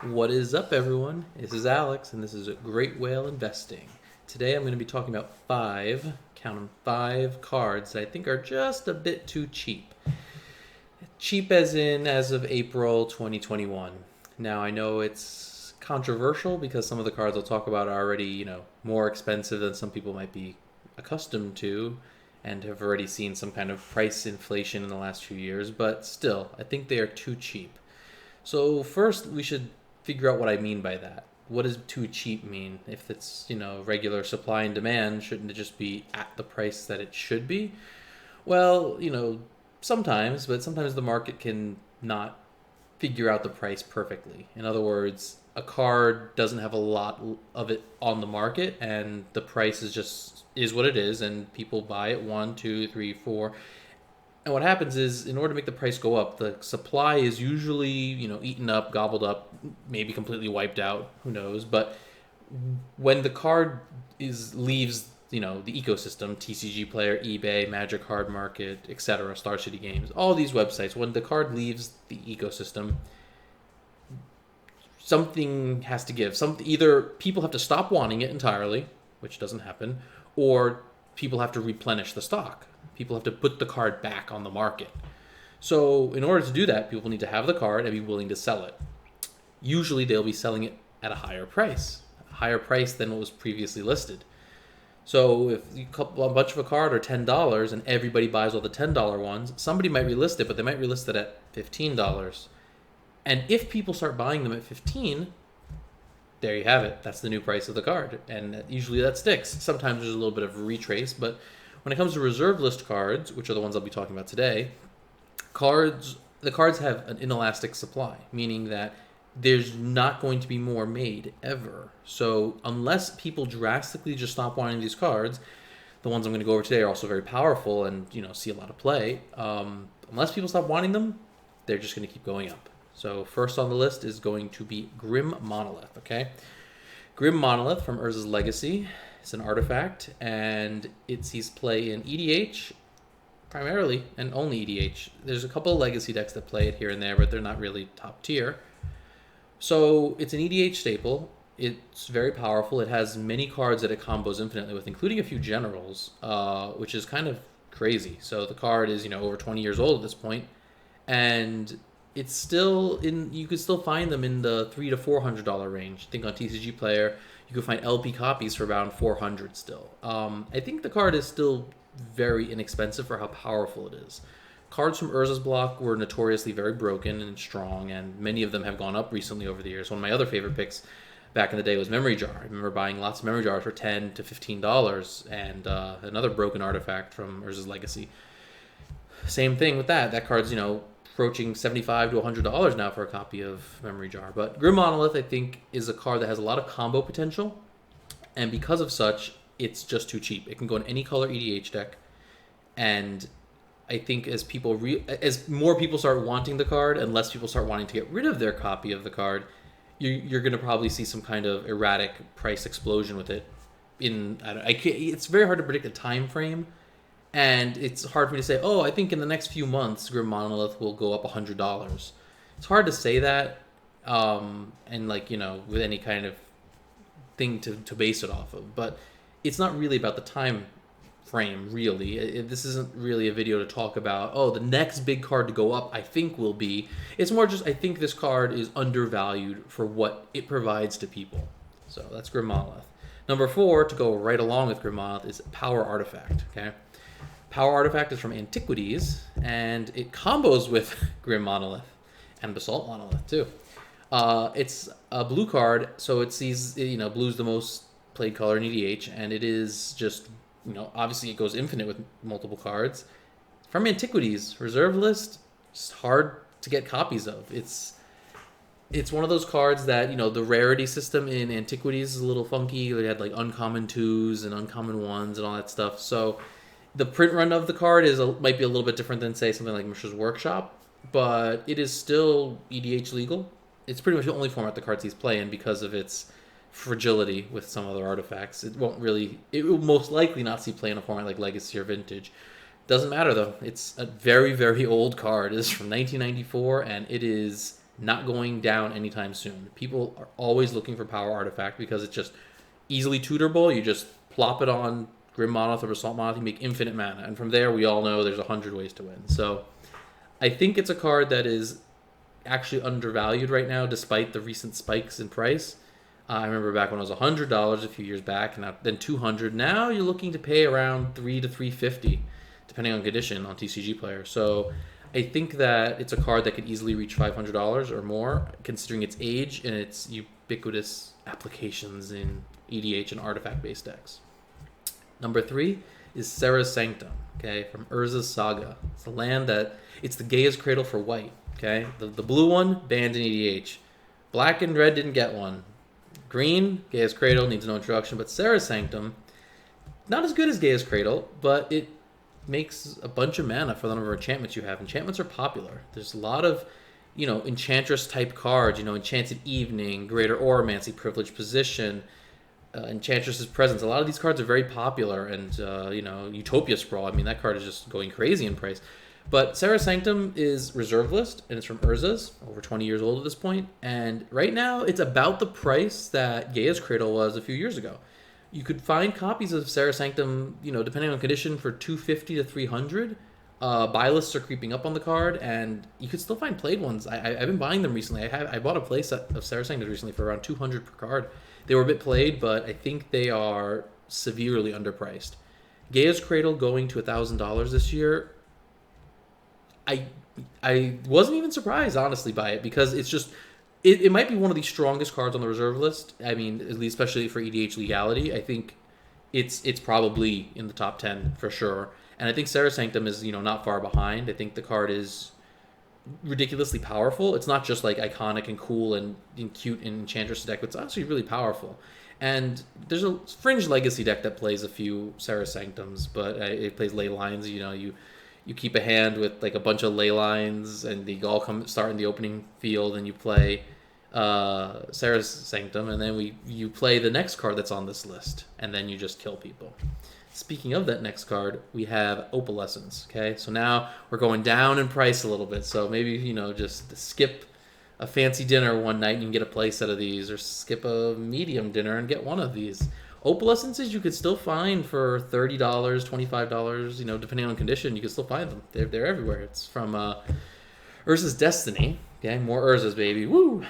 What is up, everyone? This is Alex, and this is Great Whale Investing. Today I'm going to be talking about count them, five cards that I think are just a bit too cheap. Cheap as in as of April 2021. Now, I know it's controversial because some of the cards I'll talk about are already, more expensive than some people might be accustomed to and have already seen some kind of price inflation in the last few years, but still, I think they are too cheap. So first, we should figure out what I mean by that. What does too cheap mean? If it's, regular supply and demand, shouldn't it just be at the price that it should be? Well, sometimes, but sometimes the market can not figure out the price perfectly. In other words, a card doesn't have a lot of it on the market, and the price is what it is, and people buy it one, two, three, four, and what happens is, in order to make the price go up, the supply is usually, eaten up, gobbled up, maybe completely wiped out. Who knows? But when the card is leaves, the ecosystem, TCG Player, eBay, Magic Card Market, etc., Star City Games, all these websites, when the card leaves the ecosystem, something has to give. Either people have to stop wanting it entirely, which doesn't happen, or people have to replenish the stock. People have to put the card back on the market. So, in order to do that, people need to have the card and be willing to sell it. Usually, they'll be selling it at a higher price than what was previously listed. So, if a bunch of a card are $10 and everybody buys all the $10 ones, somebody might relist it, but they might relist it at $15. And if people start buying them at 15, there you have it. That's the new price of the card, and usually that sticks. Sometimes there's a little bit of a retrace, but when it comes to reserve list cards, which are the ones I'll be talking about today, the cards have an inelastic supply, meaning that there's not going to be more made ever. So unless people drastically just stop wanting these cards, the ones I'm going to go over today are also very powerful and see a lot of play. Unless people stop wanting them, they're just going to keep going up. So first on the list is going to be Grim Monolith, okay? Grim Monolith from Urza's Legacy. It's an artifact, and it sees play in EDH, primarily, and only EDH. There's a couple of Legacy decks that play it here and there, but they're not really top tier. So it's an EDH staple. It's very powerful. It has many cards that it combos infinitely with, including a few generals, which is kind of crazy. So the card is, over 20 years old at this point, and it's still you could still find them in the $300 to $400 range. I think on TCG Player you could find LP copies for around 400 still. I think the card is still very inexpensive for how powerful it is. Cards from Urza's block were notoriously very broken and strong, and many of them have gone up recently over the years. One of my other favorite picks back in the day was Memory Jar. I remember buying lots of Memory Jars for $10 to $15, and another broken artifact from Urza's Legacy. Same thing with that. That card's, approaching $75 to $100 now for a copy of Memory Jar. But Grim Monolith, I think, is a card that has a lot of combo potential, and because of such, it's just too cheap. It can go in any color EDH deck, and I think as more people start wanting the card and less people start wanting to get rid of their copy of the card, you're going to probably see some kind of erratic price explosion with it. It's very hard to predict a time frame. And it's hard for me to say, I think in the next few months, Grim Monolith will go up $100. It's hard to say that, and with any kind of thing to base it off of. But it's not really about the time frame, really. This isn't really a video to talk about, the next big card to go up, I think will be. It's more just, I think this card is undervalued for what it provides to people. So that's Grim Monolith. Number 4, to go right along with Grim Monolith, is Power Artifact, okay? Power Artifact is from Antiquities, and it combos with Grim Monolith and Basalt Monolith too. It's a blue card, so it sees, blue's the most played color in EDH, and it is just, obviously it goes infinite with multiple cards. From Antiquities, reserve list, just hard to get copies of. It's one of those cards that, the rarity system in Antiquities is a little funky. They had like uncommon 2s and uncommon 1s and all that stuff, so the print run of the card might be a little bit different than, say, something like Mishra's Workshop, but it is still EDH legal. It's pretty much the only format the card sees play in because of its fragility with some other artifacts. It will most likely not see play in a format like Legacy or Vintage. Doesn't matter, though. It's a very, very old card. It is from 1994, and it is not going down anytime soon. People are always looking for Power Artifact because it's just easily tutorable. You just plop it on Grim Monolith or Assault Monolith, you make infinite mana. And from there, we all know there's 100 ways to win. So I think it's a card that is actually undervalued right now, despite the recent spikes in price. I remember back when it was $100 a few years back, and then $200. Now you're looking to pay around $3 to $350, depending on condition on TCG Player. So I think that it's a card that could easily reach $500 or more, considering its age and its ubiquitous applications in EDH and artifact-based decks. Number 3 is Serra's Sanctum, okay, from Urza's Saga. It's a land that, it's the Gaia's Cradle for white, okay? The blue one, banned in EDH. Black and red didn't get one. Green, Gaia's Cradle, needs no introduction, but Serra's Sanctum, not as good as Gaia's Cradle, but it makes a bunch of mana for the number of enchantments you have. Enchantments are popular. There's a lot of, Enchantress type cards, Enchanted Evening, Greater Oromancy, Privileged Position, Enchantress's Presence. A lot of these cards are very popular, and, Utopia Sprawl, I mean, that card is just going crazy in price. But Serra's Sanctum is reserve list, and it's from Urza's, over 20 years old at this point. And right now, it's about the price that Gaia's Cradle was a few years ago. You could find copies of Serra's Sanctum, depending on condition, for $250 to $300. Buy lists are creeping up on the card, and you could still find played ones. I've been buying them recently. I bought a play set of Serra's Sanctum recently for around $200 per card. They were a bit played, but I think they are severely underpriced. Gaia's Cradle going to $1,000 this year. I wasn't even surprised, honestly, by it, because it's just, it might be one of the strongest cards on the reserve list. I mean, at least especially for EDH legality. I think it's probably in the top 10 for sure. And I think Serra's Sanctum is, not far behind. I think the card is ridiculously powerful. It's not just like iconic and cool and cute in Enchantress deck, but it's actually really powerful. And there's a fringe legacy deck that plays a few Serra's Sanctums, but it plays ley lines. You keep a hand with like a bunch of ley lines, and they all start in the opening field, and you play Serra's Sanctum, and then you play the next card that's on this list, and then you just kill people. Speaking of that next card, we have Opalescence, okay? So now we're going down in price a little bit, so maybe, just skip a fancy dinner one night and you can get a play set of these, or skip a medium dinner and get one of these. Opalescences you could still find for $30, $25, depending on condition. You can still find them. They're everywhere. It's from Urza's Destiny. Okay, more Urza's, baby. Woo!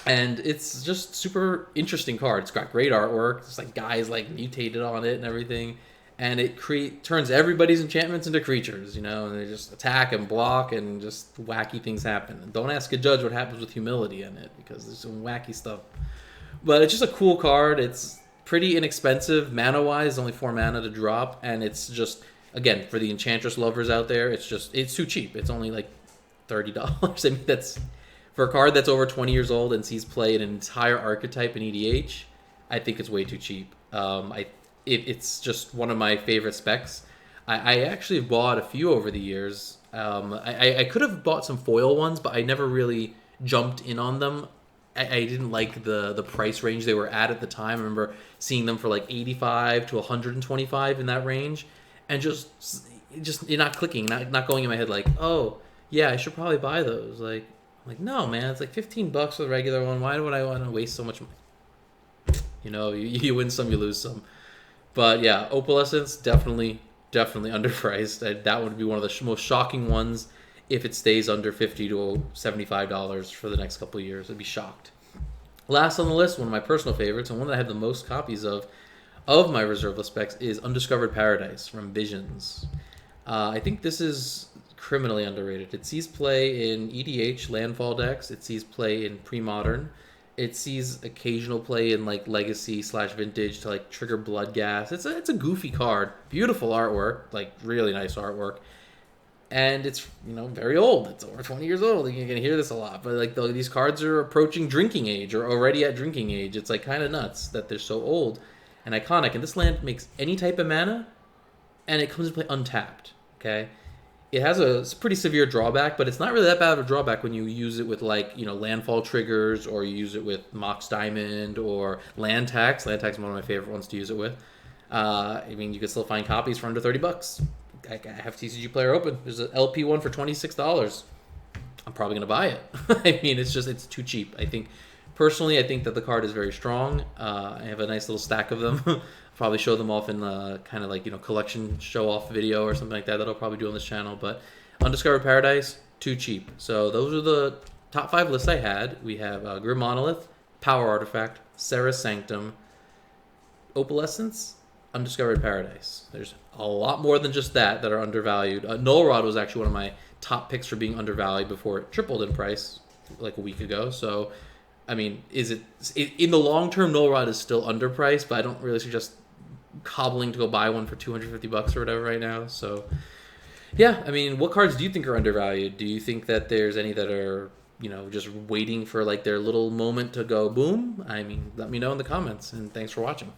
And it's just super interesting card. It's got great artwork. It's like guys like mutated on it and everything. And it turns everybody's enchantments into creatures, and they just attack and block, and just wacky things happen. And don't ask a judge what happens with humility in it, because there's some wacky stuff. But it's just a cool card. It's pretty inexpensive mana-wise, only 4 mana to drop, and it's just, again, for the Enchantress lovers out there, it's too cheap. It's only like $30. I mean, that's, for a card that's over 20 years old and sees play in an entire archetype in EDH, I think it's way too cheap. It's just one of my favorite specs. I actually have bought a few over the years. I could have bought some foil ones, but I never really jumped in on them. I didn't like the price range they were at the time. I remember seeing them for like $85 to $125 in that range, and just you're not clicking, not going in my head like, oh yeah, I should probably buy those. I'm like, no man, it's like $15 for the regular one. Why would I want to waste so much money? You win some, you lose some. But yeah, Opalescence definitely underpriced. That would be one of the most shocking ones. If it stays under $50 to $75 for the next couple of years, I'd be shocked. Last on the list, one of my personal favorites, and one that I have the most copies of my reserve list specs, is Undiscovered Paradise from Visions. I think this is criminally underrated. It sees play in EDH landfall decks. It sees play in pre-modern. It sees occasional play in like legacy/vintage to like trigger Bloodghast. It's a goofy card, beautiful artwork, like really nice artwork. And it's, very old. It's over 20 years old. You're going to hear this a lot. But like these cards are approaching drinking age, or already at drinking age. It's like kind of nuts that they're so old and iconic. And this land makes any type of mana, and it comes to play untapped. Okay, it has a pretty severe drawback, but it's not really that bad of a drawback when you use it with like landfall triggers, or you use it with Mox Diamond or Land Tax. Land Tax is one of my favorite ones to use it with. You can still find copies for under $30. I have TCG Player open. There's an LP one for $26. I'm probably going to buy it. I mean, it's too cheap. Personally, I think that the card is very strong. I have a nice little stack of them. I'll probably show them off in kind of like, collection show off video or something like that I'll probably do on this channel. But Undiscovered Paradise, too cheap. So those are the top 5 lists I had. We have Grim Monolith, Power Artifact, Serra's Sanctum, Opalescence, Undiscovered Paradise. There's a lot more than just that are undervalued. Null Rod was actually one of my top picks for being undervalued before it tripled in price like a week ago. So, I mean, in the long term, Null Rod is still underpriced, but I don't really suggest cobbling to go buy one for $250 or whatever right now. So, yeah, I mean, what cards do you think are undervalued? Do you think that there's any that are, just waiting for like their little moment to go boom? I mean, let me know in the comments, and thanks for watching.